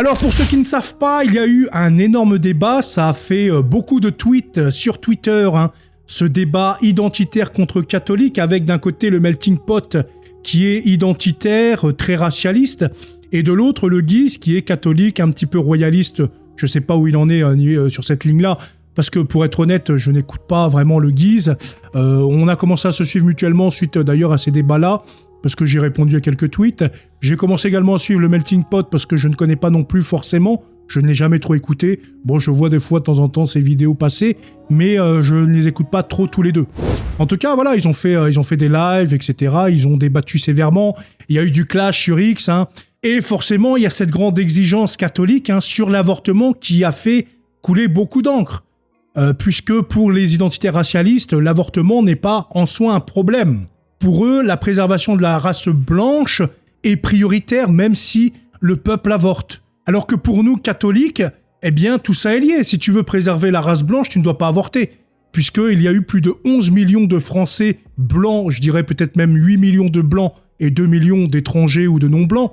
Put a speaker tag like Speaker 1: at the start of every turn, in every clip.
Speaker 1: Alors pour ceux qui ne savent pas, il y a eu un énorme débat, ça a fait beaucoup de tweets sur Twitter, ce débat identitaire contre catholique avec d'un côté le melting pot qui est identitaire, très racialiste, et de l'autre le Guise qui est catholique, un petit peu royaliste. Je sais pas où il en est sur cette ligne-là, parce que pour être honnête, je n'écoute pas vraiment le Guise. On a commencé à se suivre mutuellement suite d'ailleurs à ces débats-là, parce que j'ai répondu à quelques tweets. J'ai commencé également à suivre le melting pot parce que je ne connais pas non plus forcément. Je ne l'ai jamais trop écouté. Bon, je vois des fois de temps en temps ces vidéos passer, mais je ne les écoute pas trop tous les deux. En tout cas, voilà, ils ont fait des lives, etc. Ils ont débattu sévèrement. Il y a eu du clash sur X, Et forcément, il y a cette grande exigence catholique sur l'avortement qui a fait couler beaucoup d'encre. Puisque pour les identitaires racialistes, l'avortement n'est pas en soi un problème. Pour eux, la préservation de la race blanche est prioritaire, même si le peuple avorte. Alors que pour nous, catholiques, eh bien, tout ça est lié. Si tu veux préserver la race blanche, tu ne dois pas avorter. Puisqu'il y a eu plus de 11 millions de Français blancs, je dirais peut-être même 8 millions de blancs et 2 millions d'étrangers ou de non-blancs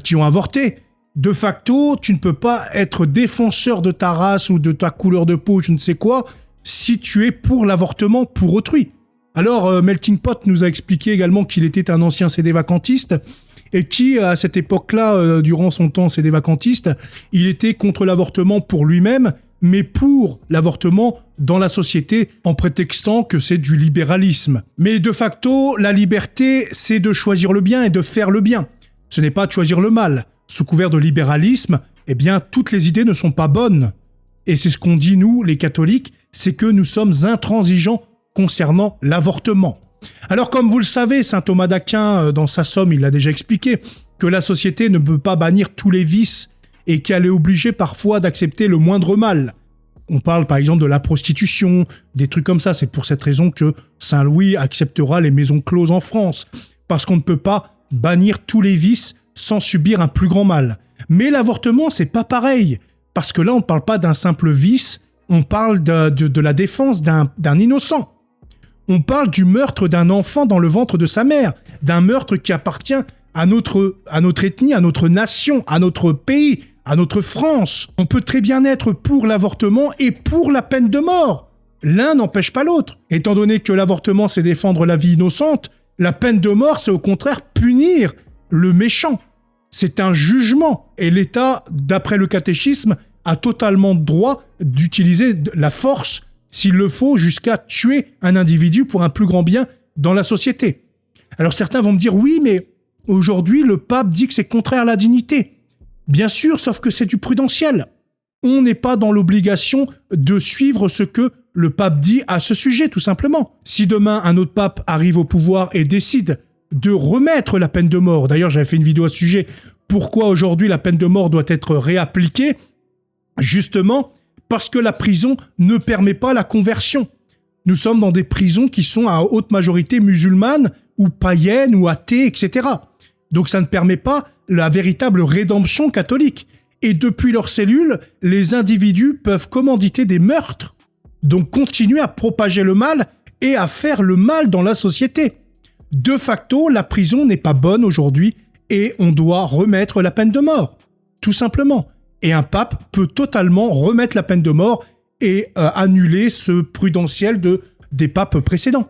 Speaker 1: qui ont avorté. De facto, tu ne peux pas être défenseur de ta race ou de ta couleur de peau, je ne sais quoi, si tu es pour l'avortement pour autrui. Alors, Melting Pot nous a expliqué également qu'il était un ancien CD-vacantiste et qui, à cette époque-là, durant son temps CD-vacantiste, il était contre l'avortement pour lui-même, mais pour l'avortement dans la société, en prétextant que c'est du libéralisme. Mais de facto, la liberté, c'est de choisir le bien et de faire le bien. Ce n'est pas de choisir le mal. Sous couvert de libéralisme, eh bien, toutes les idées ne sont pas bonnes. Et c'est ce qu'on dit, nous, les catholiques, c'est que nous sommes intransigeants concernant l'avortement. Alors, comme vous le savez, saint Thomas d'Aquin, dans sa Somme, il l'a déjà expliqué, que la société ne peut pas bannir tous les vices et qu'elle est obligée parfois d'accepter le moindre mal. On parle par exemple de la prostitution, des trucs comme ça. C'est pour cette raison que Saint Louis acceptera les maisons closes en France, parce qu'on ne peut pas bannir tous les vices sans subir un plus grand mal. Mais l'avortement, c'est pas pareil, parce que là, on ne parle pas d'un simple vice, on parle de la défense d'un innocent. On parle du meurtre d'un enfant dans le ventre de sa mère, d'un meurtre qui appartient à notre ethnie, à notre nation, à notre pays, à notre France. On peut très bien être pour l'avortement et pour la peine de mort. L'un n'empêche pas l'autre. Étant donné que l'avortement, c'est défendre la vie innocente, la peine de mort, c'est au contraire punir le méchant. C'est un jugement. Et l'État, d'après le catéchisme, a totalement droit d'utiliser la force, s'il le faut, jusqu'à tuer un individu pour un plus grand bien dans la société. Alors certains vont me dire, oui, mais aujourd'hui, le pape dit que c'est contraire à la dignité. Bien sûr, sauf que c'est du prudentiel. On n'est pas dans l'obligation de suivre ce que le pape dit à ce sujet, tout simplement. Si demain, un autre pape arrive au pouvoir et décide de remettre la peine de mort, d'ailleurs, j'avais fait une vidéo à ce sujet, pourquoi aujourd'hui la peine de mort doit être réappliquée, justement parce que la prison ne permet pas la conversion. Nous sommes dans des prisons qui sont à haute majorité musulmanes ou païennes ou athées, etc. Donc ça ne permet pas la véritable rédemption catholique. Et depuis leurs cellules, les individus peuvent commanditer des meurtres. Donc continuer à propager le mal et à faire le mal dans la société. De facto, la prison n'est pas bonne aujourd'hui et on doit remettre la peine de mort. Tout simplement. Et un pape peut totalement remettre la peine de mort et annuler ce prudentiel des papes précédents.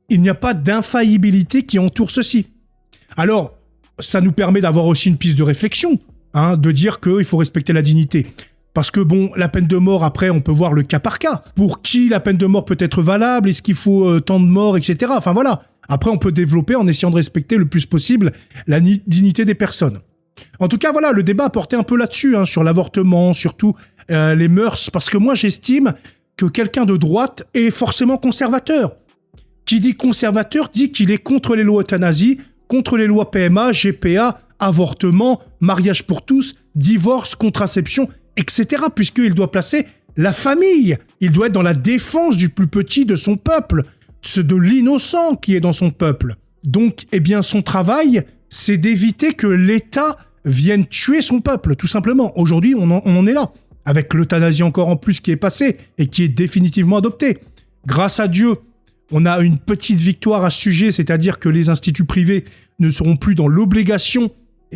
Speaker 1: Il n'y a pas d'infaillibilité qui entoure ceci. Alors, ça nous permet d'avoir aussi une piste de réflexion, de dire qu'il faut respecter la dignité. Parce que bon, la peine de mort, après, on peut voir le cas par cas. Pour qui la peine de mort peut être valable? Est-ce qu'il faut tant de morts, etc. Enfin voilà. Après, on peut développer en essayant de respecter le plus possible la dignité des personnes. En tout cas, voilà, le débat a porté un peu là-dessus, sur l'avortement, surtout les mœurs, parce que moi, j'estime que quelqu'un de droite est forcément conservateur. Qui dit conservateur dit qu'il est contre les lois euthanasie, contre les lois PMA, GPA, avortement, mariage pour tous, divorce, contraception, etc. Puisqu'il doit placer la famille. Il doit être dans la défense du plus petit de son peuple, de l'innocent qui est dans son peuple. Donc, eh bien, son travail, c'est d'éviter que l'État vienne tuer son peuple, tout simplement. Aujourd'hui, on en est là, avec l'euthanasie encore en plus qui est passée et qui est définitivement adoptée. Grâce à Dieu, on a une petite victoire à ce sujet, c'est-à-dire que les instituts privés ne seront plus dans l'obligation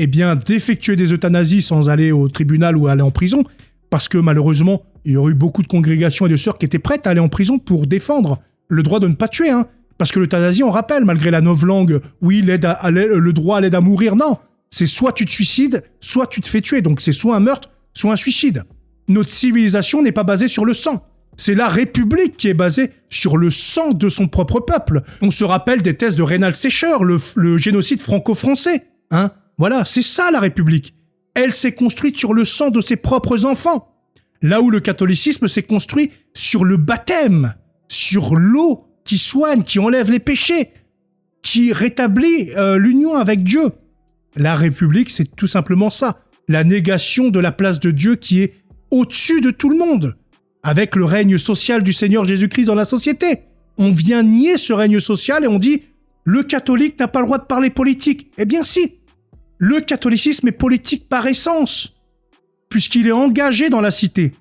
Speaker 1: d'effectuer des euthanasies sans aller au tribunal ou aller en prison, parce que malheureusement, il y aurait eu beaucoup de congrégations et de sœurs qui étaient prêtes à aller en prison pour défendre le droit de ne pas tuer, hein. Parce que l'euthanasie, on rappelle, malgré la novlangue, oui, le droit à l'aide à mourir, non. C'est soit tu te suicides, soit tu te fais tuer. Donc c'est soit un meurtre, soit un suicide. Notre civilisation n'est pas basée sur le sang. C'est la République qui est basée sur le sang de son propre peuple. On se rappelle des thèses de Rénal Sécheur, le génocide franco-français. Hein, voilà, c'est ça la République. Elle s'est construite sur le sang de ses propres enfants. Là où le catholicisme s'est construit sur le baptême, sur l'eau qui soigne, qui enlève les péchés, qui rétablit l'union avec Dieu. La République, c'est tout simplement ça. La négation de la place de Dieu qui est au-dessus de tout le monde, avec le règne social du Seigneur Jésus-Christ dans la société. On vient nier ce règne social et on dit « le catholique n'a pas le droit de parler politique ». Eh bien si, le catholicisme est politique par essence, puisqu'il est engagé dans la cité.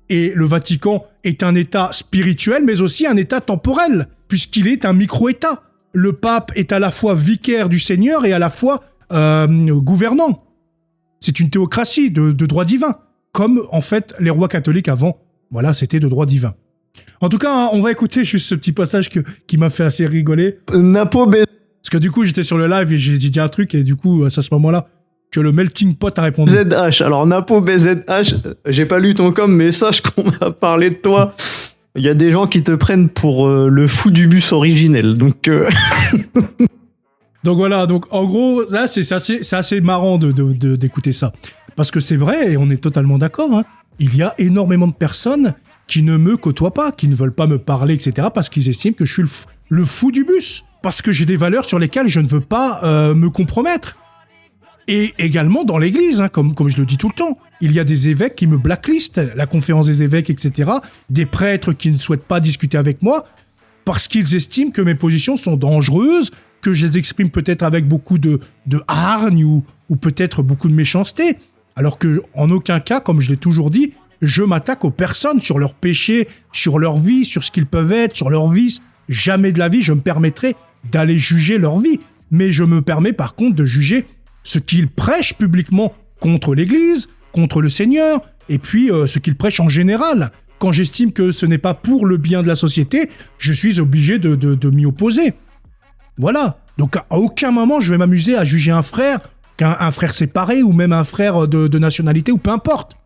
Speaker 1: Et le Vatican est un État spirituel, mais aussi un État temporel, puisqu'il est un micro-État. Le pape est à la fois vicaire du Seigneur et à la fois gouvernant. C'est une théocratie de droit divin, comme en fait les rois catholiques avant, voilà, c'était de droit divin. En tout cas, on va écouter juste ce petit passage qui m'a fait assez rigoler. Parce que du coup, j'étais sur le live et j'ai dit un truc, et du coup, c'est à ce moment-là que le melting pot a répondu.
Speaker 2: ZH, alors Napo BZH, j'ai pas lu ton mais sache qu'on m'a parlé de toi. Il y a des gens qui te prennent pour le fou du bus originel, donc...
Speaker 1: Donc voilà, donc en gros, là, c'est assez marrant d'écouter ça. Parce que c'est vrai, et on est totalement d'accord, hein, il y a énormément de personnes qui ne me côtoient pas, qui ne veulent pas me parler, etc., parce qu'ils estiment que je suis le fou du bus. Parce que j'ai des valeurs sur lesquelles je ne veux pas me compromettre. Et également dans l'église, hein, comme je le dis tout le temps. Il y a des évêques qui me blacklistent, la conférence des évêques, etc., des prêtres qui ne souhaitent pas discuter avec moi, parce qu'ils estiment que mes positions sont dangereuses, que je les exprime peut-être avec beaucoup de hargne ou peut-être beaucoup de méchanceté, alors que en aucun cas, comme je l'ai toujours dit, je m'attaque aux personnes sur leurs péchés, sur leur vie, sur ce qu'ils peuvent être, sur leurs vices. Jamais de la vie je me permettrai d'aller juger leur vie, mais je me permets par contre de juger ce qu'ils prêchent publiquement contre l'Église, contre le Seigneur, et puis ce qu'ils prêchent en général. Quand j'estime que ce n'est pas pour le bien de la société, je suis obligé de m'y opposer. Voilà. Donc à aucun moment je vais m'amuser à juger un frère, un frère séparé ou même un frère de nationalité ou peu importe.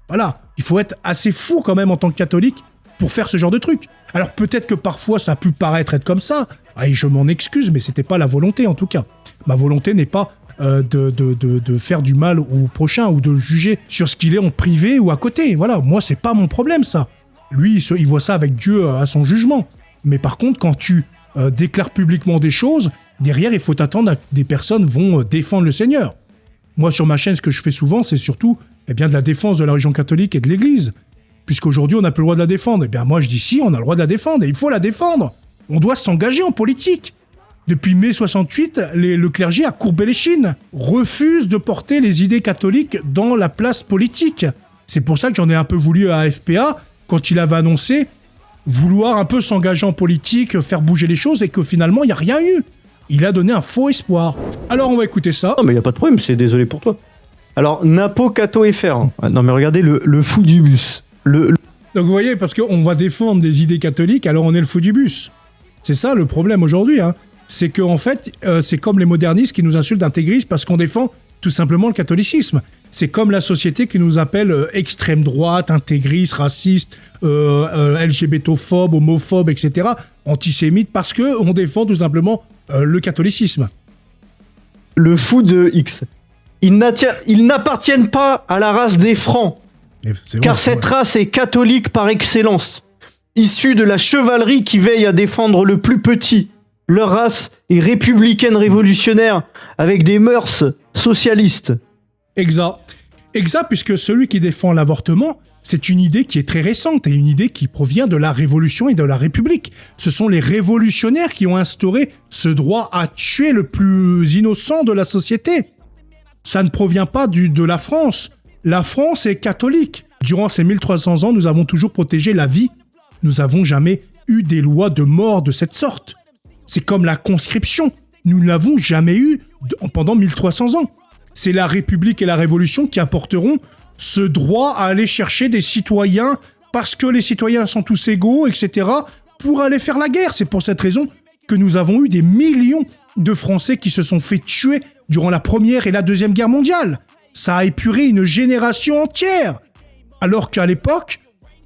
Speaker 1: Voilà. Il faut être assez fou quand même en tant que catholique pour faire ce genre de truc. Alors peut-être que parfois ça a pu paraître être comme ça, et je m'en excuse, mais c'était pas la volonté en tout cas. Ma volonté n'est pas de faire du mal au prochain ou de le juger sur ce qu'il est en privé ou à côté. Voilà, moi c'est pas mon problème ça. Lui il voit ça avec Dieu à son jugement. Mais par contre quand tu déclares publiquement des choses, derrière il faut t'attendre à que des personnes vont défendre le Seigneur. Moi sur ma chaîne ce que je fais souvent c'est surtout de la défense de la religion catholique et de l'Église. Puisqu'aujourd'hui on n'a plus le droit de la défendre. Eh bien moi je dis si, on a le droit de la défendre et il faut la défendre. On doit s'engager en politique. Depuis mai 68, le clergé a courbé les chines, refuse de porter les idées catholiques dans la place politique. C'est pour ça que j'en ai un peu voulu à FPA quand il avait annoncé vouloir un peu s'engager en politique, faire bouger les choses et que finalement il n'y a rien eu. Il a donné un faux espoir. Alors on va écouter ça.
Speaker 2: Non mais il n'y a pas de problème, c'est désolé pour toi. Alors Napo Cato FR. Non mais regardez le fou du bus. Donc
Speaker 1: vous voyez, parce qu'on va défendre des idées catholiques, alors on est le fou du bus. C'est ça le problème aujourd'hui, hein. C'est qu'en fait, c'est comme les modernistes qui nous insultent d'intégristes parce qu'on défend tout simplement le catholicisme. C'est comme la société qui nous appelle extrême droite, intégriste, raciste, LGBTophobe, homophobe, etc., antisémite, parce qu'on défend tout simplement le catholicisme.
Speaker 2: Le fou de X. Ils n'appartiennent pas à la race des Francs, car cette race est catholique par excellence, issue de la chevalerie qui veille à défendre le plus petit. Leur race est républicaine révolutionnaire, avec des mœurs socialistes.
Speaker 1: Exact, puisque celui qui défend l'avortement, c'est une idée qui est très récente et une idée qui provient de la Révolution et de la République. Ce sont les révolutionnaires qui ont instauré ce droit à tuer le plus innocent de la société. Ça ne provient pas de la France. La France est catholique. Durant ces 1300 ans, nous avons toujours protégé la vie. Nous n'avons jamais eu des lois de mort de cette sorte. C'est comme la conscription. Nous ne l'avons jamais eu pendant 1300 ans. C'est la République et la Révolution qui apporteront ce droit à aller chercher des citoyens, parce que les citoyens sont tous égaux, etc., pour aller faire la guerre. C'est pour cette raison que nous avons eu des millions de Français qui se sont fait tuer durant la Première et la Deuxième Guerre mondiale. Ça a épuré une génération entière. Alors qu'à l'époque,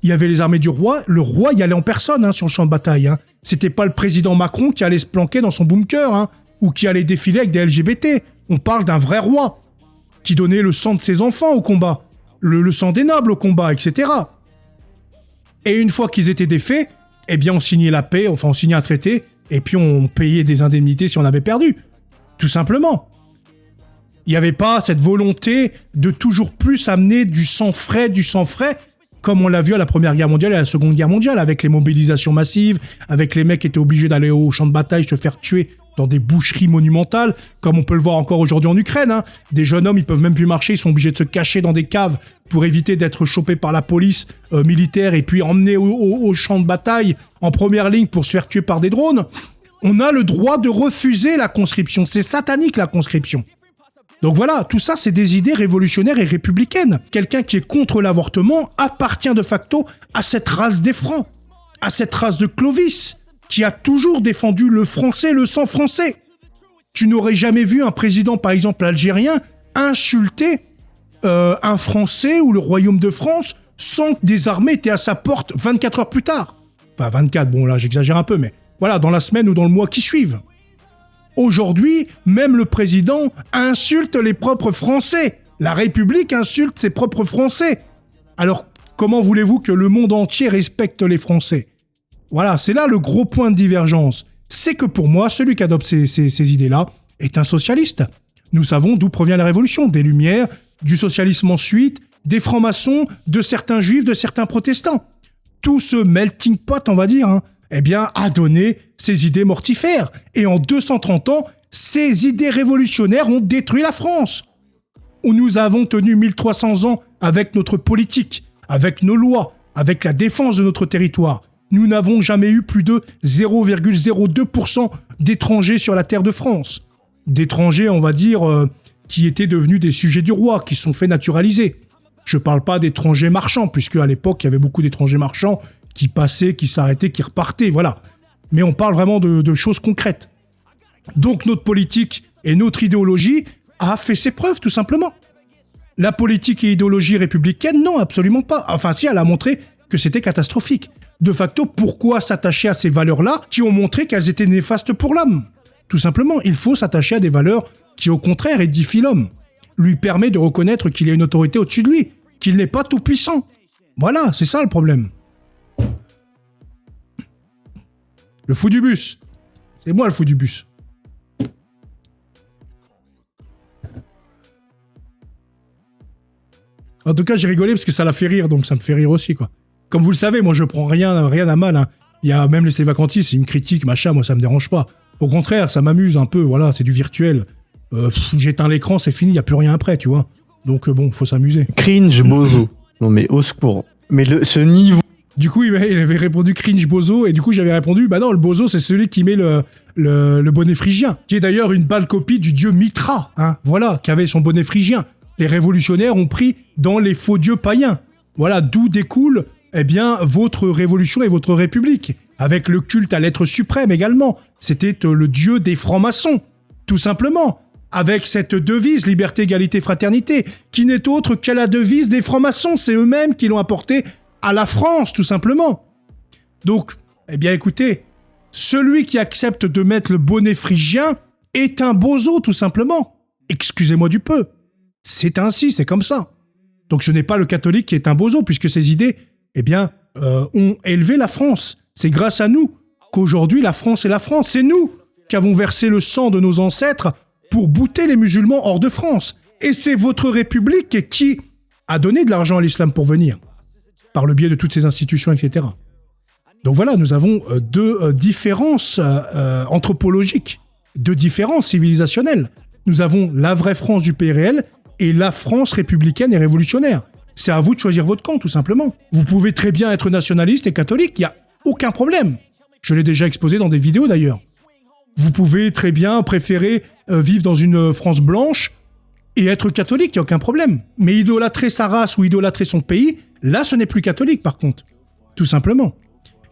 Speaker 1: il y avait les armées du roi. Le roi y allait en personne sur le champ de bataille. C'était pas le président Macron qui allait se planquer dans son bunker ou qui allait défiler avec des LGBT. On parle d'un vrai roi qui donnait le sang de ses enfants au combat, le sang des nobles au combat, etc. Et une fois qu'ils étaient défaits, eh bien on signait la paix, enfin on signait un traité, et puis on payait des indemnités si on avait perdu. Tout simplement. Il n'y avait pas cette volonté de toujours plus amener du sang frais, comme on l'a vu à la Première Guerre mondiale et à la Seconde Guerre mondiale, avec les mobilisations massives, avec les mecs qui étaient obligés d'aller au champ de bataille se faire tuer dans des boucheries monumentales, comme on peut le voir encore aujourd'hui en Ukraine. Des jeunes hommes, ils peuvent même plus marcher, ils sont obligés de se cacher dans des caves pour éviter d'être chopés par la police militaire et puis emmenés au champ de bataille en première ligne pour se faire tuer par des drones. On a le droit de refuser la conscription. C'est satanique, la conscription. Donc voilà, tout ça, c'est des idées révolutionnaires et républicaines. Quelqu'un qui est contre l'avortement appartient de facto à cette race des Francs, à cette race de Clovis, qui a toujours défendu le français, le sang français. Tu n'aurais jamais vu un président, par exemple algérien, insulter un Français ou le Royaume de France sans que des armées étaient à sa porte 24 heures plus tard. Enfin, 24, bon là, j'exagère un peu, mais voilà, dans la semaine ou dans le mois qui suivent. Aujourd'hui, même le président insulte les propres Français. La République insulte ses propres Français. Alors, comment voulez-vous que le monde entier respecte les Français ? Voilà, c'est là le gros point de divergence. C'est que pour moi, celui qui adopte ces idées-là est un socialiste. Nous savons d'où provient la Révolution, des Lumières, du socialisme ensuite, des francs-maçons, de certains juifs, de certains protestants. Tout ce melting pot, on va dire, a donné ces idées mortifères. Et en 230 ans, ces idées révolutionnaires ont détruit la France. Où nous avons tenu 1300 ans avec notre politique, avec nos lois, avec la défense de notre territoire. Nous n'avons jamais eu plus de 0,02% d'étrangers sur la terre de France. D'étrangers, on va dire, qui étaient devenus des sujets du roi, qui se sont fait naturaliser. Je ne parle pas d'étrangers marchands, puisque à l'époque, il y avait beaucoup d'étrangers marchands qui passaient, qui s'arrêtaient, qui repartaient, voilà. Mais on parle vraiment de choses concrètes. Donc notre politique et notre idéologie a fait ses preuves, tout simplement. La politique et idéologie républicaine, non, absolument pas. Enfin si, elle a montré que c'était catastrophique. De facto, pourquoi s'attacher à ces valeurs-là qui ont montré qu'elles étaient néfastes pour l'homme ? Tout simplement, il faut s'attacher à des valeurs qui, au contraire, édifient l'homme. Lui permet de reconnaître qu'il y a une autorité au-dessus de lui, qu'il n'est pas tout-puissant. Voilà, c'est ça le problème. Le fou du bus. C'est moi le fou du bus. En tout cas, j'ai rigolé parce que ça l'a fait rire, donc ça me fait rire aussi, quoi. Comme vous le savez, moi, je prends rien à mal. Il y a même les vacantistes, ils me critiquent, machin, moi, ça me dérange pas. Au contraire, ça m'amuse un peu, voilà, c'est du virtuel. J'éteins l'écran, c'est fini, il n'y a plus rien après, tu vois. Donc, bon, faut s'amuser.
Speaker 2: Cringe bozo. Non, mais au secours. Mais ce niveau...
Speaker 1: Du coup, il avait répondu cringe bozo, et du coup, j'avais répondu, bah non, le bozo, c'est celui qui met le bonnet phrygien, qui est d'ailleurs une pâle copie du dieu Mitra, voilà, qui avait son bonnet phrygien. Les révolutionnaires ont pris dans les faux dieux païens. Voilà, d'où découle, votre révolution et votre république. Avec le culte à l'être suprême également. C'était le dieu des francs-maçons, tout simplement. Avec cette devise, liberté, égalité, fraternité, qui n'est autre que la devise des francs-maçons. C'est eux-mêmes qui l'ont apportée à la France, tout simplement. Donc, écoutez, celui qui accepte de mettre le bonnet phrygien est un bozo, tout simplement. Excusez-moi du peu. C'est ainsi, c'est comme ça. Donc ce n'est pas le catholique qui est un bozo, puisque ces idées, ont élevé la France. C'est grâce à nous qu'aujourd'hui la France est la France. C'est nous qui avons versé le sang de nos ancêtres pour bouter les musulmans hors de France. Et c'est votre République qui a donné de l'argent à l'islam pour venir, par le biais de toutes ces institutions, etc. Donc voilà, nous avons deux différences anthropologiques, deux différences civilisationnelles. Nous avons la vraie France du pays réel et la France républicaine et révolutionnaire. C'est à vous de choisir votre camp, tout simplement. Vous pouvez très bien être nationaliste et catholique, il n'y a aucun problème. Je l'ai déjà exposé dans des vidéos d'ailleurs. Vous pouvez très bien préférer vivre dans une France blanche Et être catholique, il n'y a aucun problème. Mais idolâtrer sa race ou idolâtrer son pays, là, ce n'est plus catholique, par contre. Tout simplement.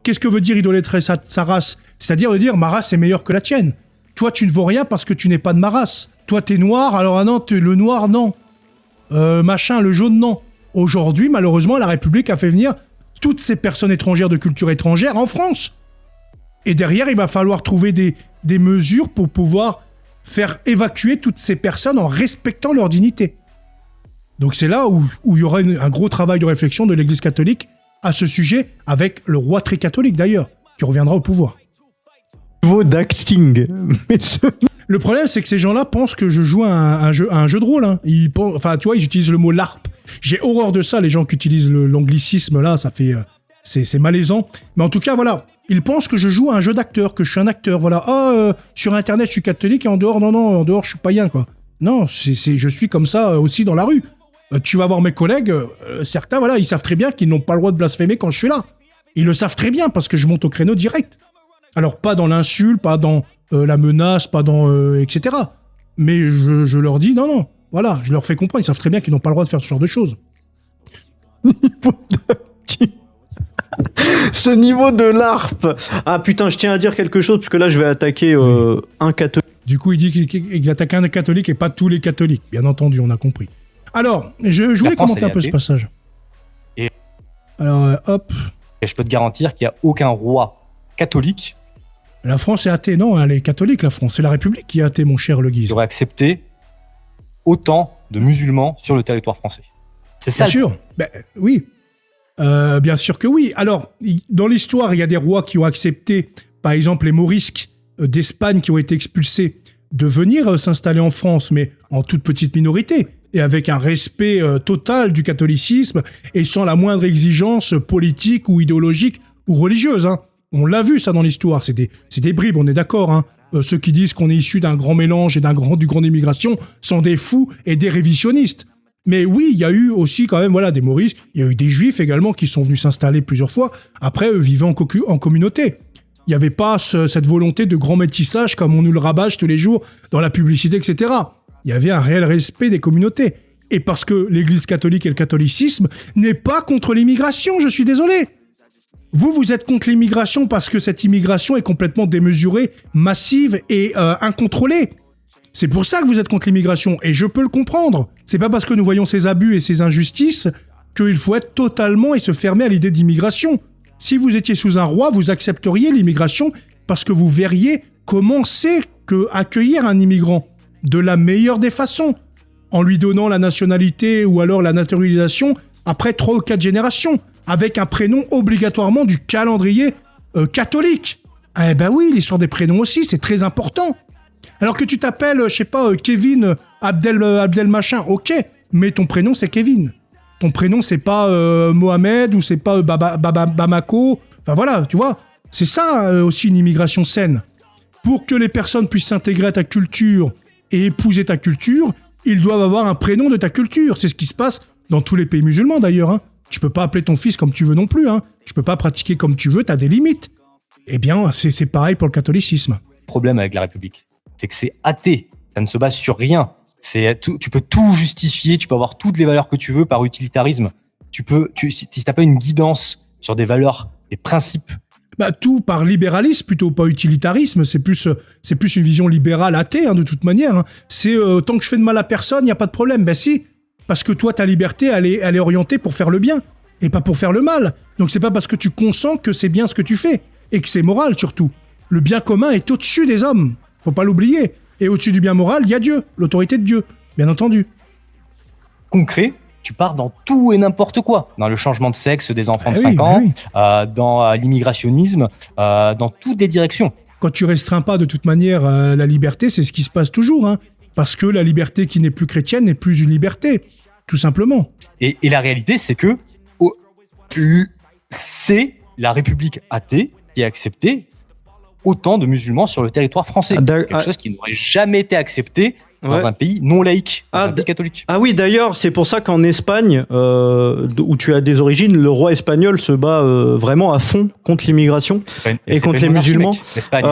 Speaker 1: Qu'est-ce que veut dire idolâtrer sa race ? C'est-à-dire de dire, ma race est meilleure que la tienne. Toi, tu ne vaux rien parce que tu n'es pas de ma race. Toi, t'es noir, alors non, le noir, non. Le jaune, non. Aujourd'hui, malheureusement, la République a fait venir toutes ces personnes étrangères de culture étrangère en France. Et derrière, il va falloir trouver des mesures pour pouvoir faire évacuer toutes ces personnes en respectant leur dignité. Donc c'est là où il y aura un gros travail de réflexion de l'Église catholique à ce sujet, avec le roi très catholique d'ailleurs, qui reviendra au pouvoir.
Speaker 2: Niveau d'acting.
Speaker 1: Le problème, c'est que ces gens-là pensent que je joue à un jeu de rôle. Hein. Ils utilisent le mot LARP. J'ai horreur de ça, les gens qui utilisent l'anglicisme, là, ça fait... c'est malaisant. Mais en tout cas, voilà, ils pensent que je joue à un jeu d'acteur, que je suis un acteur, voilà. Sur Internet, je suis catholique, et en dehors, en dehors, je suis païen, quoi. Non, je suis comme ça aussi dans la rue. Tu vas voir mes collègues, certains, voilà, ils savent très bien qu'ils n'ont pas le droit de blasphémer quand je suis là. Ils le savent très bien, parce que je monte au créneau direct. Alors, pas dans l'insulte, pas dans la menace, pas dans... etc. Mais je leur dis, non, voilà, je leur fais comprendre, ils savent très bien qu'ils n'ont pas le droit de faire ce genre de choses.
Speaker 2: Ce niveau de LARP. Ah putain, je tiens à dire quelque chose, parce que là, je vais attaquer un catholique.
Speaker 1: Du coup, il dit qu'il attaque un catholique et pas tous les catholiques. Bien entendu, on a compris. Alors, je voulais commenter un peu ce passage. Alors, hop.
Speaker 3: Et je peux te garantir qu'il n'y a aucun roi catholique.
Speaker 1: La France est athée, non, elle est catholique, la France. C'est la République qui est athée, mon cher Le Guise.
Speaker 3: Qui aurait accepté autant de musulmans sur le territoire français. C'est ça.
Speaker 1: Bien sûr, oui. Bien sûr que oui. Alors, dans l'histoire, il y a des rois qui ont accepté, par exemple, les Morisques d'Espagne qui ont été expulsés, de venir s'installer en France, mais en toute petite minorité, et avec un respect total du catholicisme, et sans la moindre exigence politique ou idéologique ou religieuse. Hein. On l'a vu, ça, dans l'histoire. C'est des bribes, on est d'accord. Hein. Ceux qui disent qu'on est issu d'un grand mélange et du grande immigration sont des fous et des révisionnistes. Mais oui, il y a eu aussi quand même des Maurices, il y a eu des Juifs également qui sont venus s'installer plusieurs fois. Après, eux vivaient en communauté. Il n'y avait pas cette volonté de grand métissage comme on nous le rabâche tous les jours dans la publicité, etc. Il y avait un réel respect des communautés. Et parce que l'Église catholique et le catholicisme n'est pas contre l'immigration, je suis désolé. Vous êtes contre l'immigration parce que cette immigration est complètement démesurée, massive et incontrôlée. C'est pour ça que vous êtes contre l'immigration, et je peux le comprendre. C'est pas parce que nous voyons ces abus et ces injustices qu'il faut être totalement et se fermer à l'idée d'immigration. Si vous étiez sous un roi, vous accepteriez l'immigration parce que vous verriez comment c'est accueillir un immigrant de la meilleure des façons, en lui donnant la nationalité ou alors la naturalisation après 3 ou 4 générations, avec un prénom obligatoirement du calendrier catholique. Eh ben oui, l'histoire des prénoms aussi, c'est très important. Alors que tu t'appelles, je sais pas, Kevin Abdel machin, ok, mais ton prénom c'est Kevin. Ton prénom c'est pas Mohamed ou c'est pas Bamako. Enfin voilà, tu vois. C'est ça aussi une immigration saine. Pour que les personnes puissent s'intégrer à ta culture et épouser ta culture, ils doivent avoir un prénom de ta culture. C'est ce qui se passe dans tous les pays musulmans d'ailleurs. Hein. Tu peux pas appeler ton fils comme tu veux non plus. Hein. Tu peux pas pratiquer comme tu veux, t'as des limites. Eh bien, c'est pareil pour le catholicisme.
Speaker 3: Problème avec la République, c'est que c'est athée. Ça ne se base sur rien. Tu peux tout justifier, tu peux avoir toutes les valeurs que tu veux par utilitarisme. Si t'as pas une guidance sur des valeurs, des principes.
Speaker 1: Tout par libéralisme plutôt, pas utilitarisme. C'est plus une vision libérale athée, hein, de toute manière. Hein. C'est tant que je fais de mal à personne, il n'y a pas de problème. Ben si, parce que toi, ta liberté, elle est orientée pour faire le bien et pas pour faire le mal. Donc c'est pas parce que tu consens que c'est bien ce que tu fais et que c'est moral surtout. Le bien commun est au-dessus des hommes. Faut pas l'oublier. Et au-dessus du bien moral, il y a Dieu, l'autorité de Dieu, bien entendu.
Speaker 3: Concret, tu pars dans tout et n'importe quoi. Dans le changement de sexe des enfants de 5 ans, dans l'immigrationnisme, dans toutes les directions.
Speaker 1: Quand tu restreins pas de toute manière la liberté, c'est ce qui se passe toujours. Hein, parce que la liberté qui n'est plus chrétienne n'est plus une liberté, tout simplement.
Speaker 3: Et la réalité, c'est que c'est la République athée qui a accepté autant de musulmans sur le territoire français. Quelque chose qui n'aurait jamais été accepté dans un pays non laïque, dans un pays catholique.
Speaker 2: Ah oui, d'ailleurs, c'est pour ça qu'en Espagne, où tu as des origines, le roi espagnol se bat vraiment à fond contre l'immigration et contre les musulmans.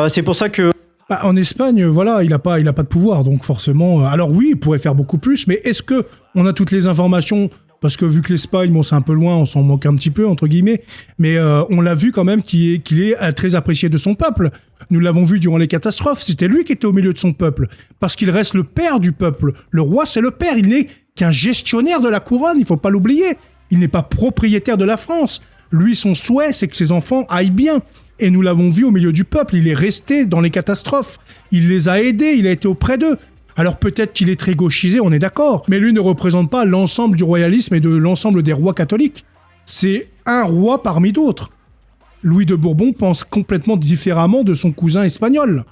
Speaker 2: C'est pour ça que
Speaker 1: Bah, en Espagne, voilà, il a pas de pouvoir, donc forcément. Alors oui, il pourrait faire beaucoup plus, mais est-ce que on a toutes les informations? Parce que vu que l'Espagne, bon, c'est un peu loin, on s'en moque un petit peu entre guillemets, mais on l'a vu quand même qu'il est très apprécié de son peuple. Nous l'avons vu durant les catastrophes. C'était lui qui était au milieu de son peuple, parce qu'il reste le père du peuple. Le roi, c'est le père. Il n'est qu'un gestionnaire de la couronne. Il faut pas l'oublier. Il n'est pas propriétaire de la France. Lui, son souhait, c'est que ses enfants aillent bien. Et nous l'avons vu au milieu du peuple, il est resté dans les catastrophes, il les a aidés, il a été auprès d'eux. Alors peut-être qu'il est très gauchisé, on est d'accord, mais lui ne représente pas l'ensemble du royalisme et de l'ensemble des rois catholiques. C'est un roi parmi d'autres. Louis de Bourbon pense complètement différemment de son cousin espagnol.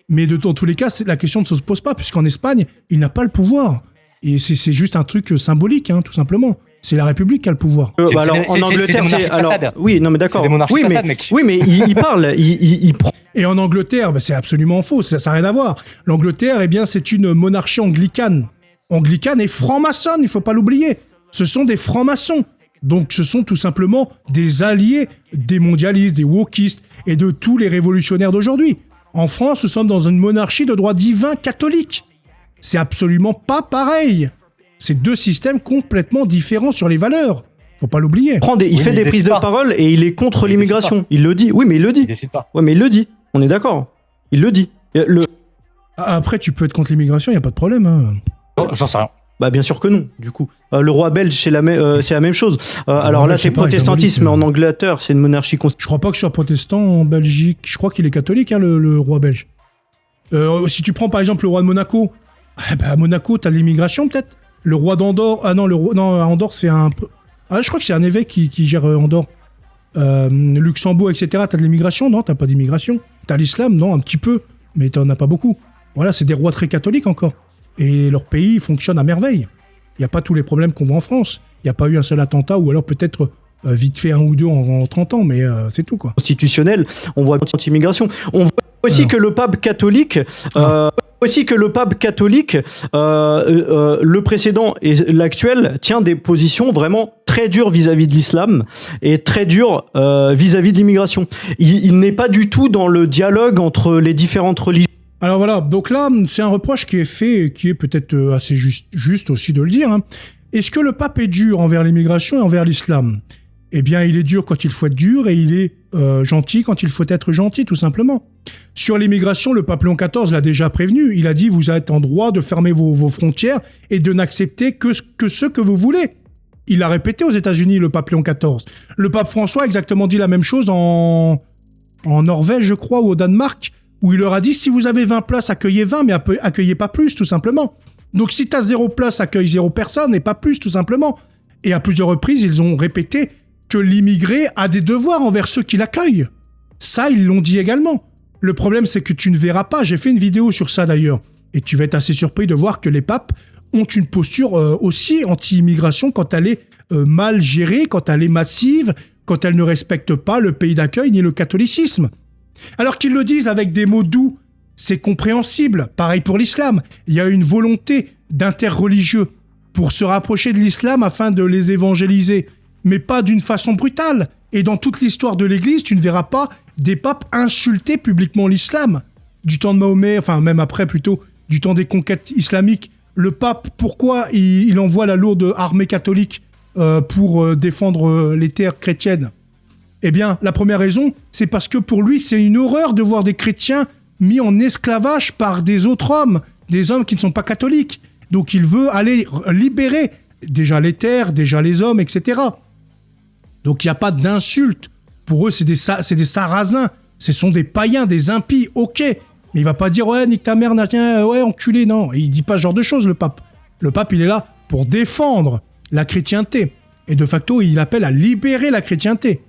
Speaker 1: Mais dans tous les cas, la question ne se pose pas, puisqu'en Espagne, il n'a pas le pouvoir. Et c'est juste un truc symbolique, tout simplement. C'est la République qui a le pouvoir.
Speaker 2: Alors en Angleterre, c'est oui, non mais d'accord.
Speaker 3: C'est des monarchies
Speaker 2: oui, mais
Speaker 3: façades, mec.
Speaker 2: oui, mais il parle, il prend.
Speaker 1: Et en Angleterre, c'est absolument faux. Ça n'a rien à voir. L'Angleterre, eh bien, c'est une monarchie anglicane. Anglicane et franc-maçonne, il faut pas l'oublier. Ce sont des francs-maçons. Donc, ce sont tout simplement des alliés des mondialistes, des wokistes et de tous les révolutionnaires d'aujourd'hui. En France, nous sommes dans une monarchie de droit divin catholique. C'est absolument pas pareil. C'est deux systèmes complètement différents sur les valeurs. Faut pas l'oublier.
Speaker 2: Il fait des prises de parole et il est contre l'immigration. Il le dit. Oui, mais il le dit.
Speaker 3: Il décide pas.
Speaker 2: Ouais, mais il le dit. On est d'accord. Il le dit.
Speaker 1: Après, tu peux être contre l'immigration, il y a pas de problème.
Speaker 3: Oh, j'en sais rien.
Speaker 2: Bah bien sûr que non, du coup. Le roi belge, c'est la même chose. Alors là, c'est protestantisme, mais en Angleterre, c'est une monarchie constitutionnelle.
Speaker 1: Je crois pas que ce soit protestant en Belgique. Je crois qu'il est catholique, le roi belge. Si tu prends par exemple le roi de Monaco, à Monaco, t'as de l'immigration peut-être. Le roi d'Andorre, Andorre, c'est un... je crois que c'est un évêque qui gère Andorre. Luxembourg, etc. T'as de l'immigration? Non, t'as pas d'immigration. T'as l'islam? Non, un petit peu, mais t'en as pas beaucoup. Voilà, c'est des rois très catholiques encore. Et leur pays fonctionne à merveille. Il n'y a pas tous les problèmes qu'on voit en France. Il n'y a pas eu un seul attentat, ou alors peut-être vite fait un ou deux en 30 ans, mais c'est tout, quoi.
Speaker 2: Constitutionnel, on voit anti-immigration. On voit aussi que le pape catholique... le précédent et l'actuel tient des positions vraiment très dures vis-à-vis de l'islam et très dures vis-à-vis de l'immigration. Il n'est pas du tout dans le dialogue entre les différentes religions.
Speaker 1: Alors voilà, donc là, c'est un reproche qui est fait et qui est peut-être assez juste aussi de le dire. Est-ce que le pape est dur envers l'immigration et envers l'islam? Eh bien, il est dur quand il faut être dur et il est gentil quand il faut être gentil, tout simplement. Sur l'immigration, le pape Léon XIV l'a déjà prévenu. Il a dit, vous êtes en droit de fermer vos frontières et de n'accepter que ce que vous voulez. Il l'a répété aux États-Unis, le pape Léon XIV. Le pape François a exactement dit la même chose en Norvège, je crois, ou au Danemark, où il leur a dit, si vous avez 20 places, accueillez 20, mais accueillez pas plus, tout simplement. Donc si tu as 0 place, accueille 0 personne, et pas plus, tout simplement. Et à plusieurs reprises, ils ont répété que l'immigré a des devoirs envers ceux qui l'accueillent. Ça, ils l'ont dit également. Le problème, c'est que tu ne verras pas. J'ai fait une vidéo sur ça, d'ailleurs. Et tu vas être assez surpris de voir que les papes ont une posture aussi anti-immigration quand elle est mal gérée, quand elle est massive, quand elle ne respecte pas le pays d'accueil ni le catholicisme. Alors qu'ils le disent avec des mots doux, c'est compréhensible. Pareil pour l'islam. Il y a une volonté d'interreligieux pour se rapprocher de l'islam afin de les évangéliser, mais pas d'une façon brutale. Et dans toute l'histoire de l'Église, tu ne verras pas des papes insulter publiquement l'islam. Du temps de Mahomet, enfin même après plutôt, du temps des conquêtes islamiques, le pape, pourquoi il envoie la lourde armée catholique pour défendre les terres chrétiennes? Eh bien, la première raison, c'est parce que pour lui, c'est une horreur de voir des chrétiens mis en esclavage par des autres hommes, des hommes qui ne sont pas catholiques. Donc il veut aller libérer déjà les terres, déjà les hommes, etc. Donc il n'y a pas d'insulte. Pour eux, c'est des sarrasins. Ce sont des païens, des impies, ok. Mais il va pas dire, ouais, nique ta mère, ouais, enculé, non. Et il dit pas ce genre de choses, le pape. Le pape, il est là pour défendre la chrétienté. Et de facto, il appelle à libérer la chrétienté.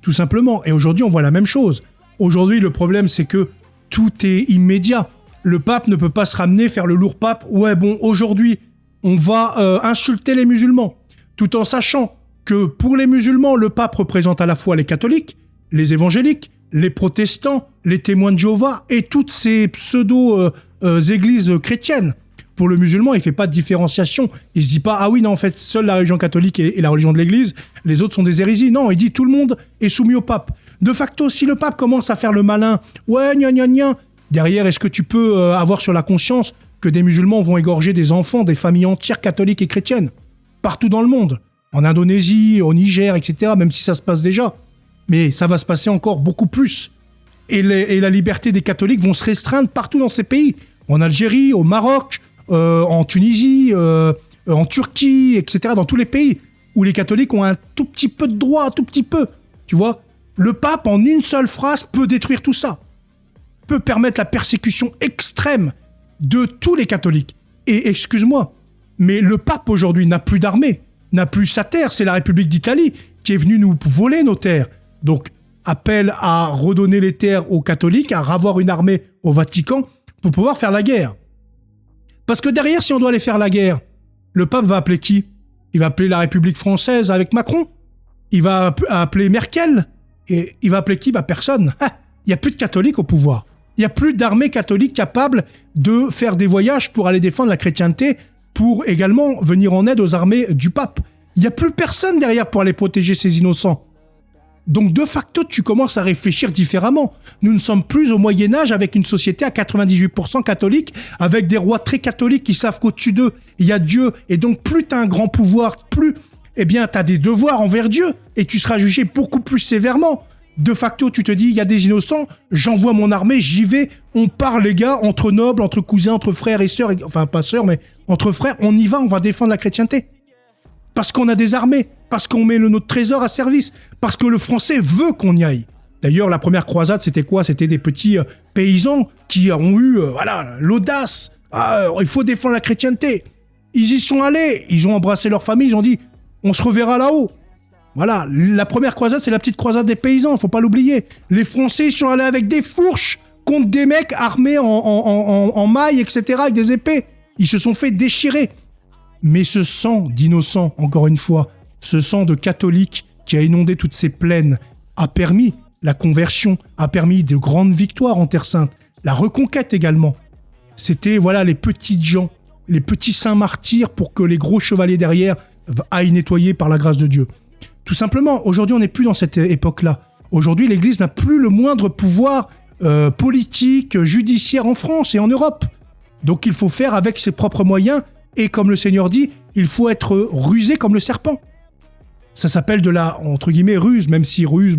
Speaker 1: Tout simplement. Et aujourd'hui, on voit la même chose. Aujourd'hui, le problème, c'est que tout est immédiat. Le pape ne peut pas se ramener, faire le lourd pape. Ouais, bon, aujourd'hui, on va insulter les musulmans. Tout en sachant que pour les musulmans, le pape représente à la fois les catholiques, les évangéliques, les protestants, les témoins de Jéhovah et toutes ces pseudo-églises chrétiennes. Pour le musulman, il ne fait pas de différenciation. Il ne se dit pas, ah oui, non, en fait, seule la religion catholique est la religion de l'Église, les autres sont des hérésies. Non, il dit tout le monde est soumis au pape. De facto, si le pape commence à faire le malin, ouais, gna gna gna, Derrière, est-ce que tu peux avoir sur la conscience que des musulmans vont égorger des enfants, des familles entières catholiques et chrétiennes, partout dans le monde, en Indonésie, au Niger, etc., même si ça se passe déjà. Mais ça va se passer encore beaucoup plus. Et la liberté des catholiques vont se restreindre partout dans ces pays. En Algérie, au Maroc, en Tunisie, en Turquie, etc., dans tous les pays où les catholiques ont un tout petit peu de droit, un tout petit peu. Tu vois, le pape, en une seule phrase, peut détruire tout ça. Peut permettre la persécution extrême de tous les catholiques. Et excuse-moi, mais le pape aujourd'hui n'a plus d'armée, n'a plus sa terre. C'est la République d'Italie qui est venue nous voler nos terres. Donc, appel à redonner les terres aux catholiques, à ravoir une armée au Vatican pour pouvoir faire la guerre. Parce que derrière, si on doit aller faire la guerre, le pape va appeler qui ? Il va appeler la République française avec Macron ? Il va appeler Merkel ? Et il va appeler qui ? Personne. Il n'y a plus de catholiques au pouvoir. Il n'y a plus d'armée catholique capable de faire des voyages pour aller défendre la chrétienté, pour également venir en aide aux armées du pape. Il n'y a plus personne derrière pour aller protéger ces innocents. Donc, de facto, tu commences à réfléchir différemment. Nous ne sommes plus au Moyen-Âge avec une société à 98% catholique, avec des rois très catholiques qui savent qu'au-dessus d'eux, il y a Dieu. Et donc, plus tu as un grand pouvoir, plus, tu as des devoirs envers Dieu. Et tu seras jugé beaucoup plus sévèrement. De facto, tu te dis, il y a des innocents, j'envoie mon armée, j'y vais, on part les gars, entre nobles, entre cousins, entre frères et sœurs, enfin pas sœurs, mais entre frères, on y va, on va défendre la chrétienté. Parce qu'on a des armées, parce qu'on met notre trésor à service, parce que le français veut qu'on y aille. D'ailleurs, la première croisade, c'était quoi ? C'était des petits paysans qui ont eu l'audace. Il faut défendre la chrétienté. Ils y sont allés, ils ont embrassé leur famille, ils ont dit, on se reverra là-haut. Voilà, la première croisade, c'est la petite croisade des paysans, faut pas l'oublier. Les Français sont allés avec des fourches contre des mecs armés en mailles, etc., avec des épées. Ils se sont fait déchirer. Mais ce sang d'innocents, encore une fois, ce sang de catholiques qui a inondé toutes ces plaines, a permis la conversion, a permis de grandes victoires en Terre Sainte, la reconquête également. C'était, les petites gens, les petits saints martyrs pour que les gros chevaliers derrière aillent nettoyer par la grâce de Dieu. Tout simplement, aujourd'hui, on n'est plus dans cette époque-là. Aujourd'hui, l'Église n'a plus le moindre pouvoir politique, judiciaire en France et en Europe. Donc, il faut faire avec ses propres moyens. Et comme le Seigneur dit, il faut être rusé comme le serpent. Ça s'appelle de la, entre guillemets, ruse, même si ruse,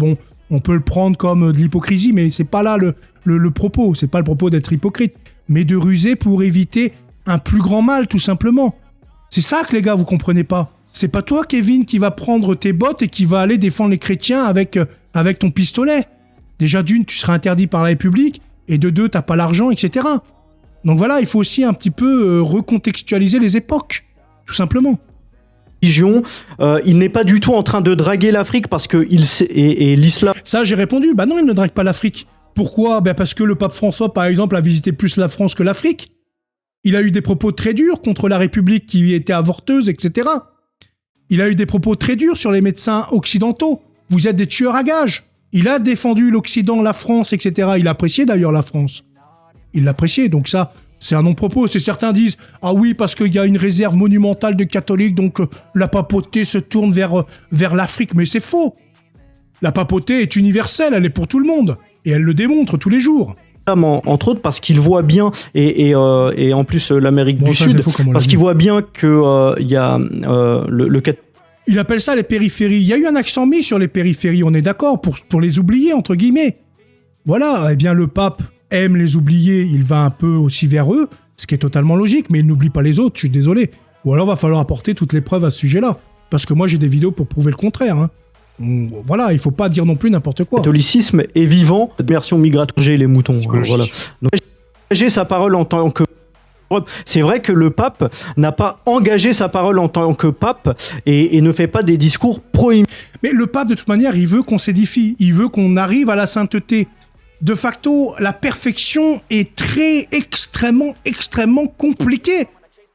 Speaker 1: on peut le prendre comme de l'hypocrisie, mais c'est pas là le propos. C'est pas le propos d'être hypocrite, mais de ruser pour éviter un plus grand mal, tout simplement. C'est ça que les gars, vous comprenez pas. C'est pas toi, Kevin, qui va prendre tes bottes et qui va aller défendre les chrétiens avec ton pistolet. Déjà, d'une, tu seras interdit par la République, et de deux, t'as pas l'argent, etc. Donc voilà, il faut aussi un petit peu recontextualiser les époques, tout simplement.
Speaker 2: Il n'est pas du tout en train de draguer l'Afrique parce que et l'islam...
Speaker 1: Ça, j'ai répondu, non, il ne drague pas l'Afrique. Pourquoi ? Parce que le pape François, par exemple, a visité plus la France que l'Afrique. Il a eu des propos très durs contre la République qui était avorteuse, etc. Il a eu des propos très durs sur les médecins occidentaux. Vous êtes des tueurs à gages. Il a défendu l'Occident, la France, etc. Il appréciait d'ailleurs la France. Il l'appréciait, donc ça, c'est un non-propos. Certains disent « Ah oui, parce qu'il y a une réserve monumentale de catholiques, donc la papauté se tourne vers l'Afrique. » Mais c'est faux. La papauté est universelle, elle est pour tout le monde. Et elle le démontre tous les jours.
Speaker 2: Entre autres parce qu'il voit bien, et en plus l'Amérique du Sud, parce qu'il voit bien que y a le
Speaker 1: Il appelle ça les périphéries. Il y a eu un accent mis sur les périphéries, on est d'accord, pour les oublier, entre guillemets. Voilà, eh bien le pape aime les oublier, il va un peu aussi vers eux, ce qui est totalement logique, mais il n'oublie pas les autres, je suis désolé. Ou alors va falloir apporter toutes les preuves à ce sujet-là, parce que moi j'ai des vidéos pour prouver le contraire. Voilà, il faut pas dire non plus n'importe quoi.
Speaker 2: Le catholicisme est vivant, version migratoire, les moutons. Voilà. Donc, engager sa parole en tant que... C'est vrai que le pape n'a pas engagé sa parole en tant que pape et ne fait pas des discours pro-immigrés.
Speaker 1: Mais le pape, de toute manière, il veut qu'on s'édifie, il veut qu'on arrive à la sainteté. De facto, la perfection est extrêmement compliquée.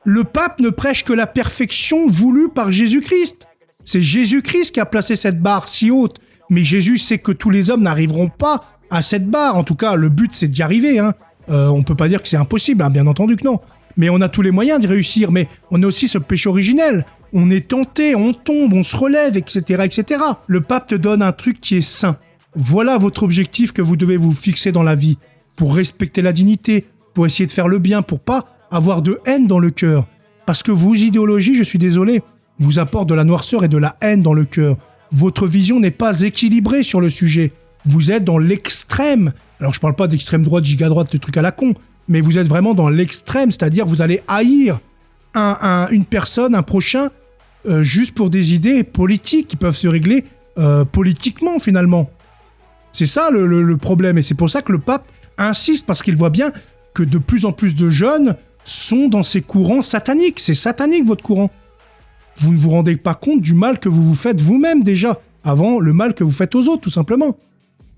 Speaker 1: Le pape ne prêche que la perfection voulue par Jésus-Christ. C'est Jésus-Christ qui a placé cette barre si haute. Mais Jésus sait que tous les hommes n'arriveront pas à cette barre. En tout cas, le but, c'est d'y arriver. On peut pas dire que c'est impossible, bien entendu que non. Mais on a tous les moyens d'y réussir. Mais on a aussi ce péché originel. On est tenté, on tombe, on se relève, etc., etc. Le pape te donne un truc qui est sain. Voilà votre objectif que vous devez vous fixer dans la vie. pour respecter la dignité, pour essayer de faire le bien, pour pas avoir de haine dans le cœur. Parce que vos idéologies, je suis désolé, vous apportent de la noirceur et de la haine dans le cœur. Votre vision n'est pas équilibrée sur le sujet. Vous êtes dans l'extrême. Alors je parle pas d'extrême droite, giga droite, des trucs à la con, mais vous êtes vraiment dans l'extrême, c'est-à-dire vous allez haïr une personne, un prochain, juste pour des idées politiques qui peuvent se régler politiquement finalement. C'est ça le problème, et c'est pour ça que le pape insiste, parce qu'il voit bien que de plus en plus de jeunes sont dans ces courants sataniques. C'est satanique votre courant. Vous ne vous rendez pas compte du mal que vous vous faites vous-même déjà, avant le mal que vous faites aux autres tout simplement.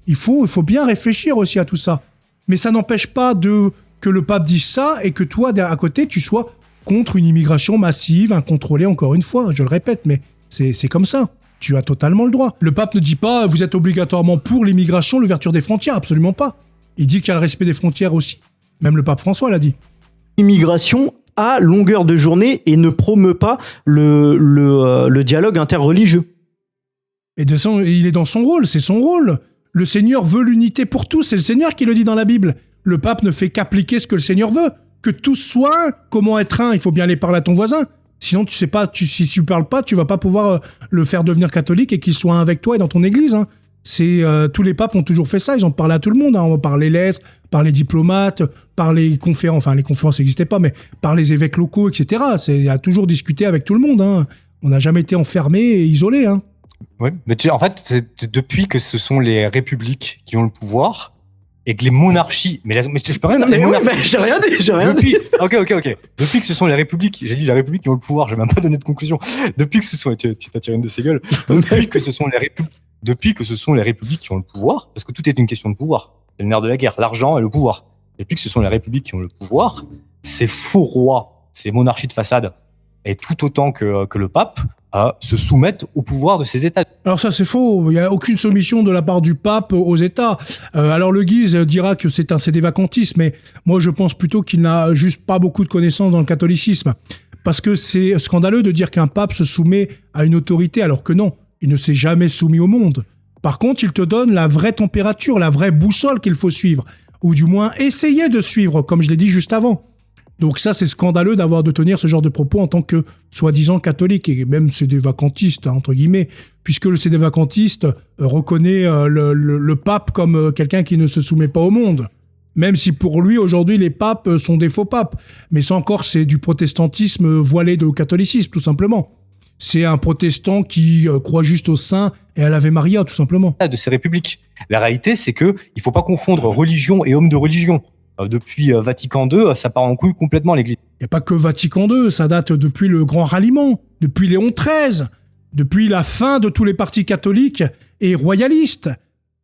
Speaker 1: Il faut bien réfléchir aussi à tout ça. Mais ça n'empêche pas que le pape dise ça et que toi, à côté, tu sois contre une immigration massive, incontrôlée, encore une fois, je le répète, mais c'est comme ça. Tu as totalement le droit. Le pape ne dit pas « vous êtes obligatoirement pour l'immigration, l'ouverture des frontières », absolument pas. Il dit qu'il y a le respect des frontières aussi. Même le pape François l'a dit.
Speaker 2: L'immigration à longueur de journée et ne promeut pas le dialogue interreligieux.
Speaker 1: Et il est dans son rôle, c'est son rôle. Le Seigneur veut l'unité pour tous, c'est le Seigneur qui le dit dans la Bible. Le pape ne fait qu'appliquer ce que le Seigneur veut. Que tous soient un. Comment être un? Il faut bien aller parler à ton voisin. Sinon, tu sais pas, si tu parles pas, tu vas pas pouvoir le faire devenir catholique et qu'il soit un avec toi et dans ton église. Hein. Tous les papes ont toujours fait ça, ils ont parlé à tout le monde, hein, par les lettres, par les diplomates, par les conférences, enfin les conférences n'existaient pas, mais par les évêques locaux, etc. Il a toujours discuté avec tout le monde. Hein. On n'a jamais été enfermé et isolé. Hein.
Speaker 3: Oui, mais en fait, c'est depuis que ce sont les républiques qui ont le pouvoir et que les monarchies. Mais je peux rien dire.
Speaker 2: Mais j'ai rien dit.
Speaker 3: Ok. Depuis que ce sont les républiques, j'ai dit les républiques qui ont le pouvoir, j'ai même pas donné de conclusion. Depuis que ce sont, tu t'as tiré une de ses gueules. Depuis que ce sont les républiques qui ont le pouvoir, parce que tout est une question de pouvoir. C'est le nerf de la guerre, l'argent et le pouvoir. Depuis que ce sont les républiques qui ont le pouvoir, ces faux rois, ces monarchies de façade, et tout autant que le pape, se soumettent au pouvoir de ces États.
Speaker 1: Alors ça c'est faux, il n'y a aucune soumission de la part du pape aux États. Alors le Guise dira que c'est un sédévacantiste, mais moi je pense plutôt qu'il n'a juste pas beaucoup de connaissances dans le catholicisme. Parce que c'est scandaleux de dire qu'un pape se soumet à une autorité, alors que non, il ne s'est jamais soumis au monde. Par contre, il te donne la vraie température, la vraie boussole qu'il faut suivre, ou du moins essayer de suivre, comme je l'ai dit juste avant. Donc ça, c'est scandaleux de tenir ce genre de propos en tant que soi-disant catholique, et même sédévacantiste, entre guillemets, puisque le sédévacantiste reconnaît le pape comme quelqu'un qui ne se soumet pas au monde. Même si pour lui, aujourd'hui, les papes sont des faux papes. Mais ça encore, c'est du protestantisme voilé de catholicisme, tout simplement. C'est un protestant qui croit juste au saint et à l'Ave Maria, tout simplement.
Speaker 3: De ces républiques. La réalité, c'est que il faut pas confondre religion et homme de religion. Depuis Vatican II, ça part en couille complètement l'Église.
Speaker 1: Il n'y a pas que Vatican II, ça date depuis le Grand Ralliement, depuis Léon XIII, depuis la fin de tous les partis catholiques et royalistes.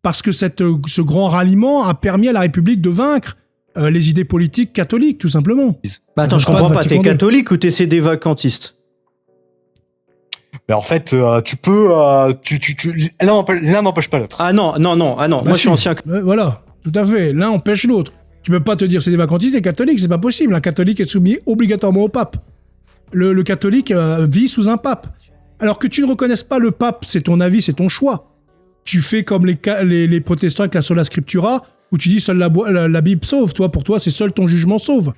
Speaker 1: Parce que ce Grand Ralliement a permis à la République de vaincre les idées politiques catholiques, tout simplement.
Speaker 2: Bah attends, je comprends pas, t'es catholique ou t'es sédévacantiste?
Speaker 3: Mais en fait, tu peux... l'un n'empêche pas l'autre.
Speaker 2: Ah non, moi je suis ancien...
Speaker 1: Voilà, tout à fait, l'un empêche l'autre. Tu peux pas te dire c'est des vacantistes et catholiques, c'est pas possible. Un catholique est soumis obligatoirement au pape. Le catholique vit sous un pape. Alors que tu ne reconnaisses pas le pape, c'est ton avis, c'est ton choix. Tu fais comme les protestants avec la sola scriptura, où tu dis seule la Bible sauve. Pour toi, c'est seul ton jugement sauve.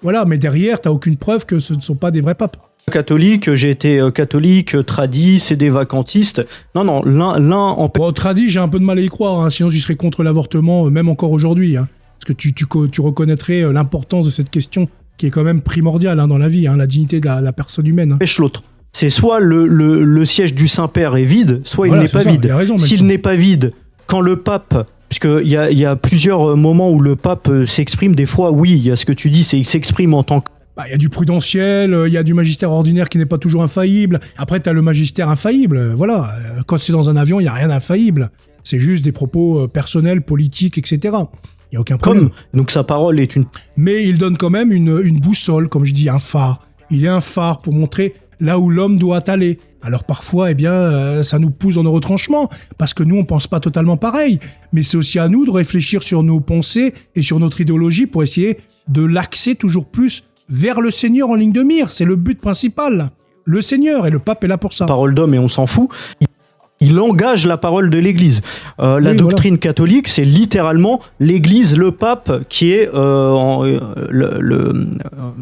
Speaker 1: Voilà, mais derrière, t'as aucune preuve que ce ne sont pas des vrais papes.
Speaker 2: Catholique, j'ai été catholique, tradi, sédévacantiste. Non, l'un en...
Speaker 1: Bon, tradi, j'ai un peu de mal à y croire, hein, sinon je serais contre l'avortement, même encore aujourd'hui. Hein. Parce que tu reconnaîtrais l'importance de cette question qui est quand même primordiale dans la vie, la dignité de la personne humaine.
Speaker 2: Pêche l'autre. C'est soit le siège du Saint-Père est vide, soit il n'est pas vide. S'il n'est pas vide, quand le pape... Puisqu'il y a plusieurs moments où le pape s'exprime, des fois, oui, il y a ce que tu dis, c'est qu'il s'exprime en tant que...
Speaker 1: Il y a du prudentiel, il y a du magistère ordinaire qui n'est pas toujours infaillible. Après, tu as le magistère infaillible. Voilà, quand c'est dans un avion, il n'y a rien d'infaillible. C'est juste des propos personnels, politiques, etc. Il n'y a aucun problème.
Speaker 2: Donc sa parole est une...
Speaker 1: Mais il donne quand même une boussole, comme je dis, un phare. Il est un phare pour montrer là où l'homme doit aller. Alors parfois, ça nous pousse dans nos retranchements, parce que nous, on pense pas totalement pareil. Mais c'est aussi à nous de réfléchir sur nos pensées et sur notre idéologie pour essayer de l'axer toujours plus vers le Seigneur en ligne de mire. C'est le but principal. Le Seigneur, et le pape est là pour ça.
Speaker 2: Parole d'homme, et on s'en fout. il engage la parole de l'Église. La doctrine catholique, c'est littéralement l'Église, le pape, qui est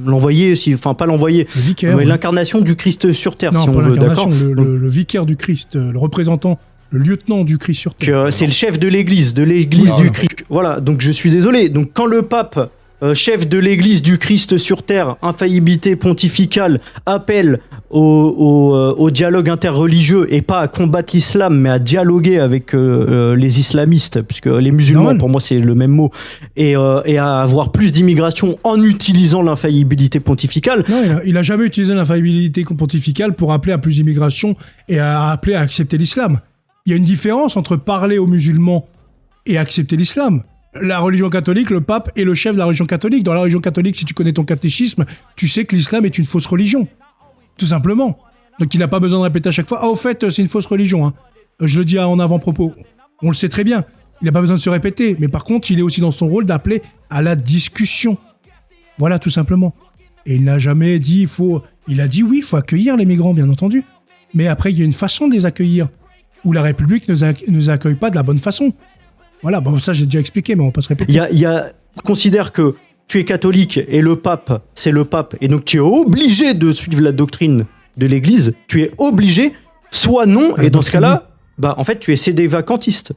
Speaker 2: l'envoyé, enfin pas l'envoyé,
Speaker 1: le vicaire,
Speaker 2: mais l'incarnation du Christ sur terre,
Speaker 1: non,
Speaker 2: si on
Speaker 1: pas
Speaker 2: veut, d'accord.
Speaker 1: le vicaire du Christ, le représentant, le lieutenant du Christ sur terre.
Speaker 2: C'est le chef de l'Église du Christ. Voilà, donc je suis désolé. Donc quand le pape, chef de l'Église du Christ sur terre, infaillibilité pontificale, appelle au dialogue interreligieux et pas à combattre l'islam, mais à dialoguer avec les islamistes, puisque les musulmans, pour moi, c'est le même mot, et à avoir plus d'immigration en utilisant l'infaillibilité pontificale.
Speaker 1: Non, il a jamais utilisé l'infaillibilité pontificale pour appeler à plus d'immigration et à appeler à accepter l'islam. Il y a une différence entre parler aux musulmans et accepter l'islam. La religion catholique, le pape est le chef de la religion catholique. Dans la religion catholique, si tu connais ton catéchisme, tu sais que l'islam est une fausse religion. Tout simplement. Donc il n'a pas besoin de répéter à chaque fois « Ah, au fait, c'est une fausse religion. Hein. » Je le dis en avant-propos. On le sait très bien. Il n'a pas besoin de se répéter. Mais par contre, il est aussi dans son rôle d'appeler à la discussion. Voilà, tout simplement. Et il n'a jamais dit Il a dit oui, il faut accueillir les migrants, bien entendu. Mais après, il y a une façon de les accueillir. Où la République ne nous accueille pas de la bonne façon. Voilà, bon, ça j'ai déjà expliqué, mais on va pas se répéter.
Speaker 2: Considère que tu es catholique et le pape, c'est le pape, et donc tu es obligé de suivre la doctrine de l'Église, tu es obligé, soit non, et dans ce cas-là, en fait, tu es cédé vacantiste.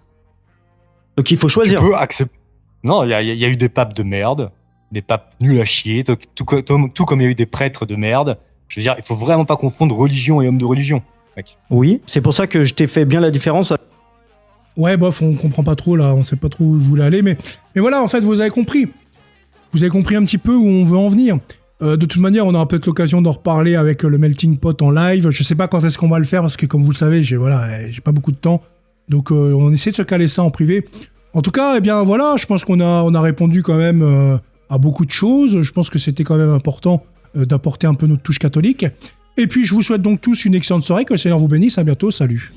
Speaker 2: Donc il faut choisir.
Speaker 3: Tu peux accepter. Non, il y a eu des papes de merde, des papes nuls à chier, tout comme il y a eu des prêtres de merde. Je veux dire, il faut vraiment pas confondre religion et homme de religion, mec.
Speaker 2: Oui, c'est pour ça que je t'ai fait bien la différence.
Speaker 1: Ouais, bof, on comprend pas trop, là, on sait pas trop où vous voulez aller, mais voilà, en fait, vous avez compris. Vous avez compris un petit peu où on veut en venir. De toute manière, on aura peut-être l'occasion d'en reparler avec le Melting Pot en live. Je sais pas quand est-ce qu'on va le faire, parce que comme vous le savez, j'ai pas beaucoup de temps. Donc, on essaie de se caler ça en privé. En tout cas, eh bien, voilà, je pense qu'on a répondu quand même à beaucoup de choses. Je pense que c'était quand même important d'apporter un peu notre touche catholique. Et puis, je vous souhaite donc tous une excellente soirée, que le Seigneur vous bénisse. À bientôt, salut.